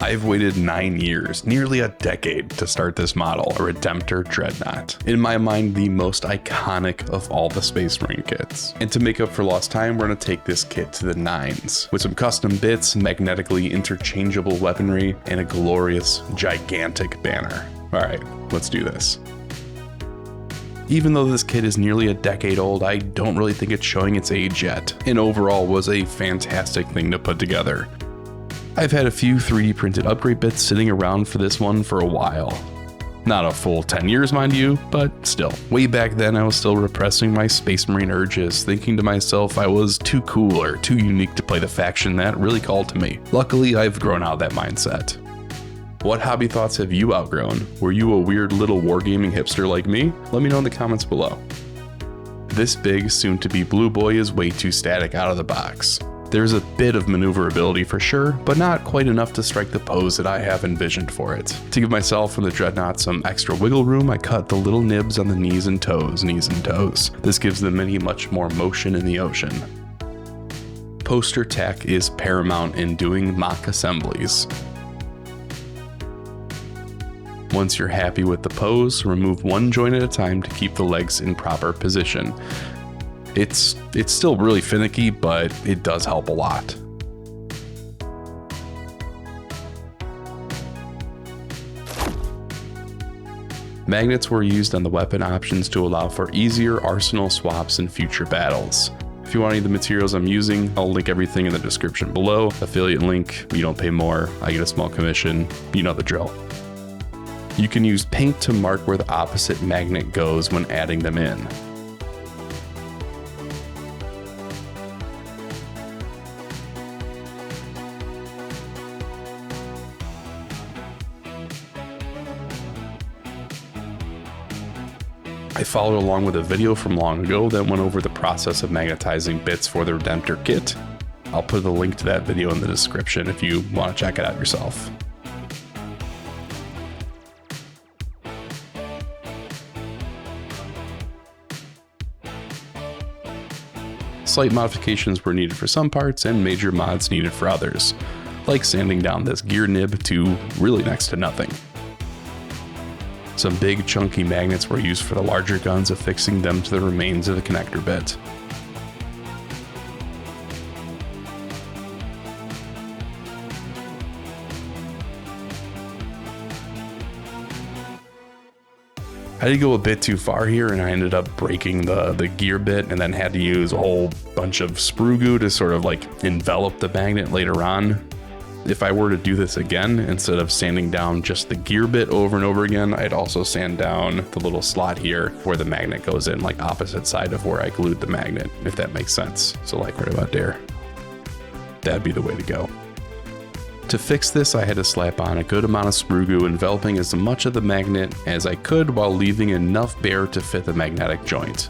I've waited 9 years, nearly a decade, to start this model, a redemptor dreadnought. In my mind, the most iconic of all the Space Marine kits. And to make up for lost time, we're going to take this kit to the nines, with some custom bits, magnetically interchangeable weaponry, and a glorious, gigantic banner. Alright, let's do this. Even though this kit is nearly a decade old, I don't really think it's showing its age yet, and overall was a fantastic thing to put together. I've had a few 3D printed upgrade bits sitting around for this one for a while. Not a full 10 years, mind you, but still. Way back then, I was still repressing my Space Marine urges, thinking to myself I was too cool or too unique to play the faction that really called to me. Luckily, I've grown out of that mindset. What hobby thoughts have you outgrown? Were you a weird little wargaming hipster like me? Let me know in the comments below. This big, soon-to-be blue boy is way too static out of the box. There's a bit of maneuverability for sure, but not quite enough to strike the pose that I have envisioned for it. To give myself and the Dreadnaught some extra wiggle room, I cut the little nibs on the knees and toes. This gives the mini much more motion in the ocean. Poster tech is paramount in doing mock assemblies. Once you're happy with the pose, remove one joint at a time to keep the legs in proper position. It's still really finicky, but it does help a lot. Magnets were used on the weapon options to allow for easier arsenal swaps in future battles. If you want any of the materials I'm using, I'll link everything in the description below. Affiliate link, you don't pay more, I get a small commission, you know the drill. You can use paint to mark where the opposite magnet goes when adding them in. I followed along with a video from long ago that went over the process of magnetizing bits for the Redemptor kit. I'll put the link to that video in the description if you want to check it out yourself. Slight modifications were needed for some parts and major mods needed for others, like sanding down this gear nib to really next to nothing. Some big chunky magnets were used for the larger guns, affixing them to the remains of the connector bit. I did go a bit too far here and I ended up breaking the gear bit and then had to use a whole bunch of sprue goo to sort of like envelop the magnet later on. If I were to do this again, instead of sanding down just the gear bit over and over again, I'd also sand down the little slot here where the magnet goes in, like opposite side of where I glued the magnet, if that makes sense. So like right about there. That'd be the way to go. To fix this, I had to slap on a good amount of sprue goo, enveloping as much of the magnet as I could while leaving enough bare to fit the magnetic joint.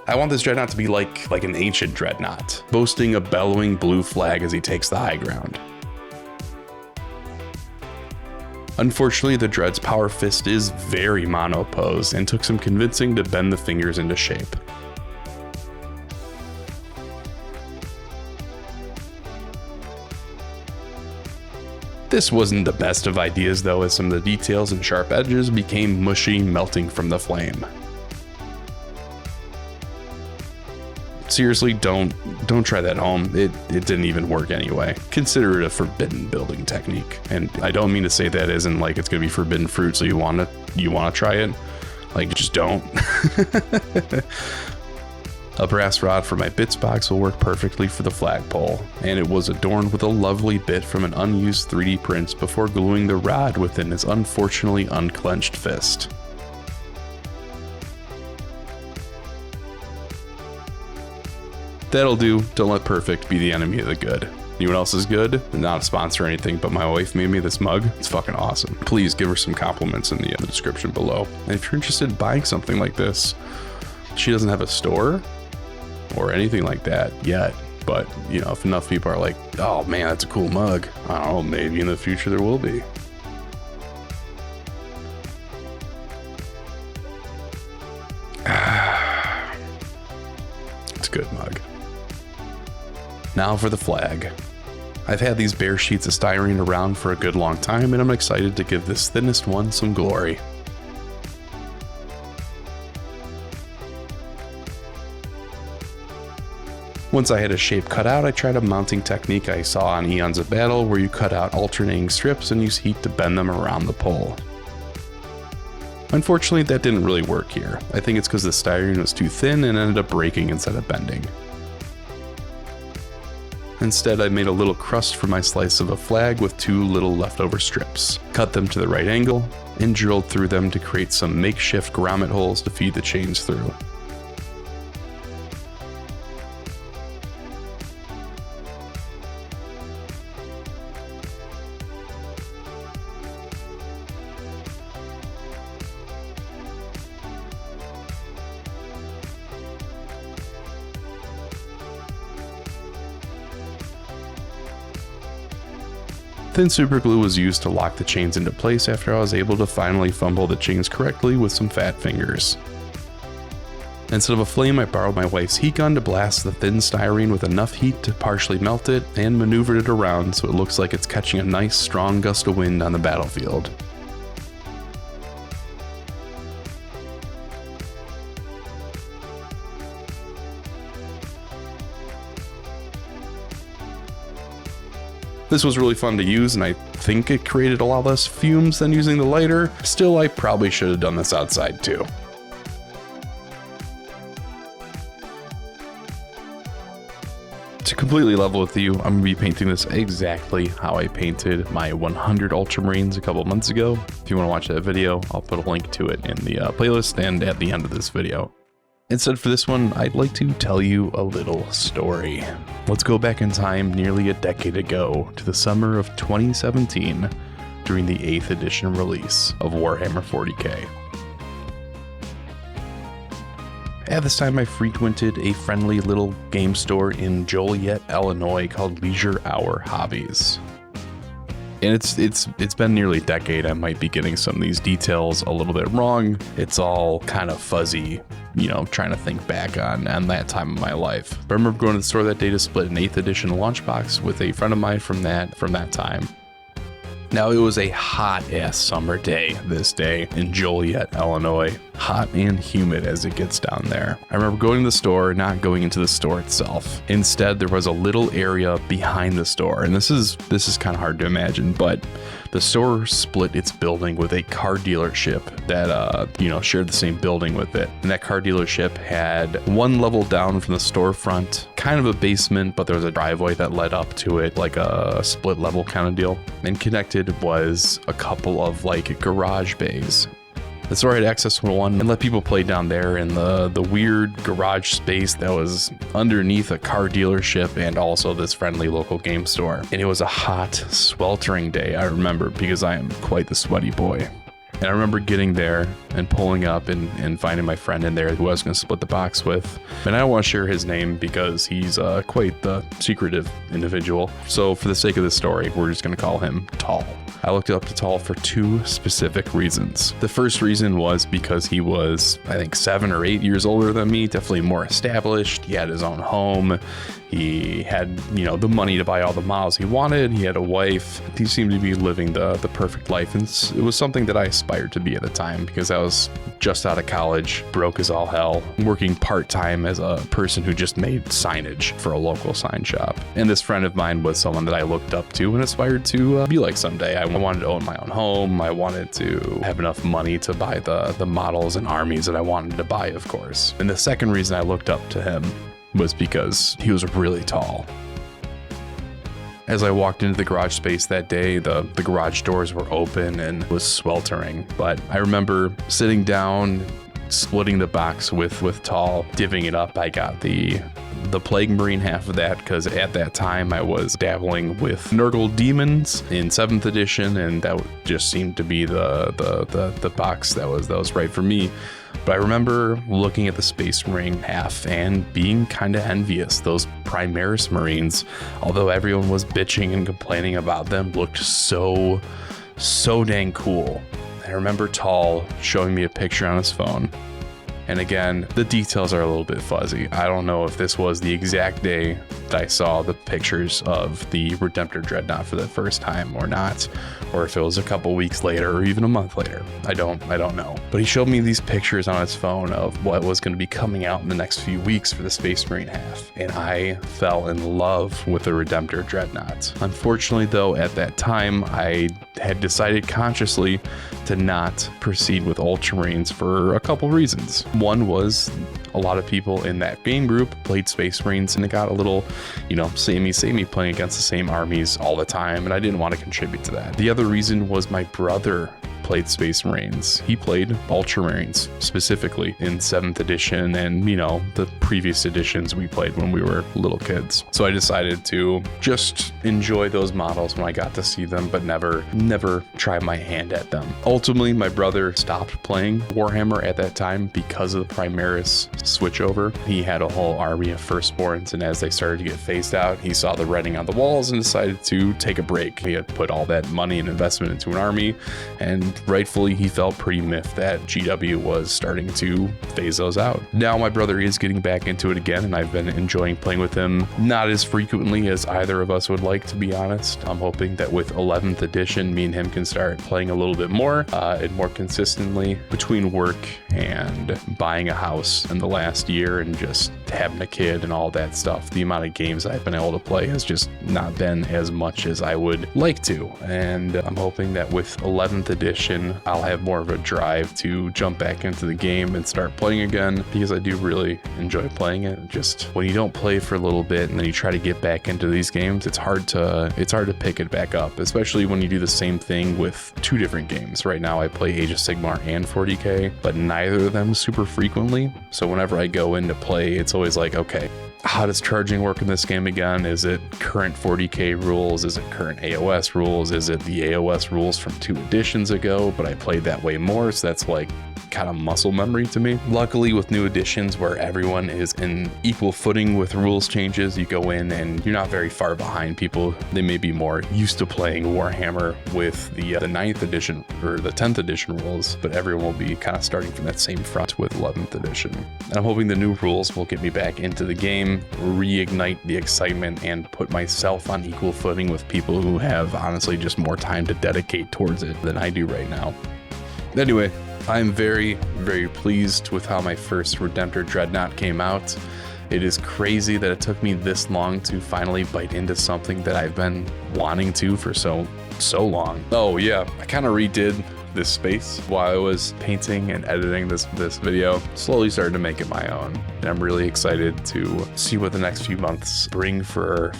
I want this dreadnought to be like an ancient dreadnought, boasting a bellowing blue flag as he takes the high ground. Unfortunately, the Dread's power fist is very mono posed and took some convincing to bend the fingers into shape. This wasn't the best of ideas though, as some of the details and sharp edges became mushy, melting from the flame. Seriously, don't try that at home. It didn't even work anyway. Consider it a forbidden building technique. And I don't mean to say that as in like it's gonna be forbidden fruit, so you wanna try it. Like just don't. A brass rod for my bits box will work perfectly for the flagpole, and it was adorned with a lovely bit from an unused 3D print before gluing the rod within his unfortunately unclenched fist. That'll do. Don't let perfect be the enemy of the good. Anyone else is good? Not a sponsor or anything, but my wife made me this mug. It's fucking awesome. Please give her some compliments in the description below. And if you're interested in buying something like this, she doesn't have a store or anything like that yet, but you know, if enough people are like, oh man, that's a cool mug, I don't know, maybe in the future there will be. It's a good mug. Now for the flag. I've had these bare sheets of styrene around for a good long time, and I'm excited to give this thinnest one some glory. Once I had a shape cut out, I tried a mounting technique I saw on Eons of Battle where you cut out alternating strips and use heat to bend them around the pole. Unfortunately, that didn't really work here. I think it's because the styrene was too thin and ended up breaking instead of bending. Instead, I made a little crust for my slice of a flag with 2 little leftover strips, cut them to the right angle, and drilled through them to create some makeshift grommet holes to feed the chains through. Thin super glue was used to lock the chains into place after I was able to finally fumble the chains correctly with some fat fingers. Instead of a flame, I borrowed my wife's heat gun to blast the thin styrene with enough heat to partially melt it and maneuvered it around so it looks like it's catching a nice strong gust of wind on the battlefield. This was really fun to use, and I think it created a lot less fumes than using the lighter. Still, I probably should have done this outside too. To completely level with you, I'm going to be painting this exactly how I painted my 100 Ultramarines a couple months ago. If you want to watch that video, I'll put a link to it in the playlist and at the end of this video. Instead, for this one, I'd like to tell you a little story. Let's go back in time nearly a decade ago to the summer of 2017 during the 8th edition release of Warhammer 40k. At this time, I frequented a friendly little game store in Joliet, Illinois called Leisure Hour Hobbies. And it's been nearly a decade. I might be getting some of these details a little bit wrong. It's all kind of fuzzy, you know, trying to think back on that time of my life. But I remember going to the store that day to split an 8th edition launch box with a friend of mine from that time. Now, it was a hot-ass summer day this day in Joliet, Illinois. Hot and humid as it gets down there. I remember going to the store, not going into the store itself. Instead, there was a little area behind the store, and this is kind of hard to imagine, but the store split its building with a car dealership that, shared the same building with it. And that car dealership had one level down from the storefront, kind of a basement, but there was a driveway that led up to it, like a split level kind of deal. And connected was a couple of like garage bays. The store had access to one and let people play down there in the weird garage space that was underneath a car dealership and also this friendly local game store. And it was a hot, sweltering day, I remember, because I am quite the sweaty boy. And I remember getting there and pulling up and finding my friend in there who I was going to split the box with. And I don't want to share his name because he's quite the secretive individual. So for the sake of this story, we're just going to call him Tall. I looked up to Tall for 2 specific reasons. The first reason was because he was, I think, 7 or 8 years older than me, definitely more established. He had his own home. He had, the money to buy all the models he wanted. He had a wife. He seemed to be living the perfect life. And it was something that I aspired to be at the time because I was just out of college, broke as all hell, working part-time as a person who just made signage for a local sign shop. And this friend of mine was someone that I looked up to and aspired to be like someday. I wanted to own my own home. I wanted to have enough money to buy the models and armies that I wanted to buy, of course. And the second reason I looked up to him was because he was really tall. As I walked into the garage space that day, the garage doors were open and it was sweltering. But I remember sitting down, splitting the box with Tall, divvying it up. I got the Plague Marine half of that because at that time I was dabbling with Nurgle Demons in 7th edition, and that just seemed to be the box that was right for me. But I remember looking at the Space Marine half and being kind of envious. Those Primaris Marines, although everyone was bitching and complaining about them, looked so dang cool. I remember Tall showing me a picture on his phone. And again, the details are a little bit fuzzy. I don't know if this was the exact day that I saw the pictures of the Redemptor Dreadnought for the first time or not, or if it was a couple weeks later or even a month later. I don't know. But he showed me these pictures on his phone of what was going to be coming out in the next few weeks for the Space Marine half, and I fell in love with the Redemptor Dreadnought. Unfortunately though, at that time I had decided consciously to not proceed with Ultramarines for a couple reasons. One was a lot of people in that game group played Space Marines, and it got a little, samey playing against the same armies all the time, and I didn't want to contribute to that. The other reason was my brother played Space Marines. He played Ultramarines specifically in 7th edition and, the previous editions we played when we were little kids. So I decided to just enjoy those models when I got to see them, but never try my hand at them. Ultimately, my brother stopped playing Warhammer at that time because of the Primaris switchover. He had a whole army of firstborns, and as they started to get phased out, he saw the writing on the walls and decided to take a break. He had put all that money and investment into an army, and rightfully he felt pretty miffed that GW was starting to phase those out. Now my brother is getting back into it again, and I've been enjoying playing with him, not as frequently as either of us would like, to be honest. I'm hoping that with 11th edition, me and him can start playing a little bit more and more consistently. Between work and buying a house in the last year and just having a kid and all that stuff, the amount of games I've been able to play has just not been as much as I would like to. And I'm hoping that with 11th edition, I'll have more of a drive to jump back into the game and start playing again, because I do really enjoy playing it. Just when you don't play for a little bit and then you try to get back into these games, it's hard to pick it back up, especially when you do the same thing with 2 different games. Right now I play Age of Sigmar and 40k, but neither of them super frequently. So whenever I go into play, it's always like, okay, how does charging work in this game again? Is it current 40k rules? Is it current AOS rules? Is it the AOS rules from 2 editions ago, but I played that way more, so that's like kind of muscle memory to me. Luckily, with new editions where everyone is in equal footing with rules changes, you go in and you're not very far behind people. They may be more used to playing Warhammer with the 9th edition or the 10th edition rules, but everyone will be kind of starting from that same front with 11th edition. And I'm hoping the new rules will get me back into the game, reignite the excitement, and put myself on equal footing with people who have honestly just more time to dedicate towards it than I do right now. Anyway, I'm very, very pleased with how my first Redemptor Dreadnought came out. It is crazy that it took me this long to finally bite into something that I've been wanting to for so long. Oh yeah, I kind of redid this space while I was painting and editing this video. Slowly started to make it my own, and I'm really excited to see what the next few months bring for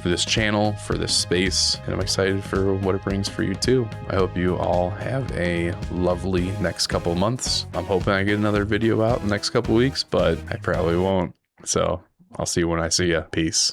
this channel, for this space, and I'm excited for what it brings for you too. I hope you all have a lovely next couple months. I'm hoping I get another video out in the next couple weeks, but I probably won't. So I'll see you when I see ya. Peace.